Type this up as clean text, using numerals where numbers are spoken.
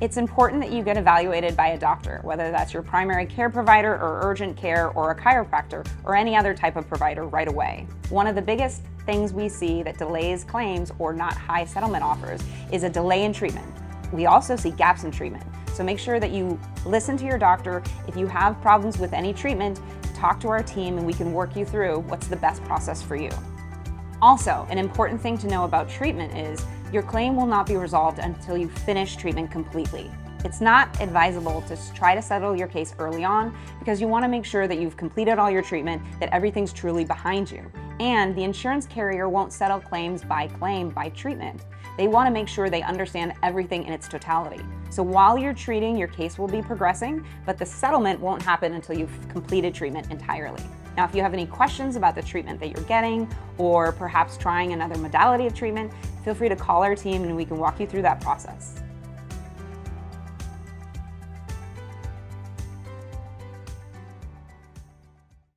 It's important that you get evaluated by a doctor, whether that's your primary care provider or urgent care or a chiropractor or any other type of provider right away. One of the biggest things we see that delays claims or not high settlement offers is a delay in treatment. We also see gaps in treatment. So make sure that you listen to your doctor. If you have problems with any treatment, talk to our team and we can work you through what's the best process for you. Also, an important thing to know about treatment is your claim will not be resolved until you finish treatment completely. It's not advisable to try to settle your case early on because you want to make sure that you've completed all your treatment, that everything's truly behind you. And the insurance carrier won't settle claims by claim by treatment. They want to make sure they understand everything in its totality. So while you're treating, your case will be progressing, but the settlement won't happen until you've completed treatment entirely. Now, if you have any questions about the treatment that you're getting, or perhaps trying another modality of treatment, feel free to call our team and we can walk you through that process.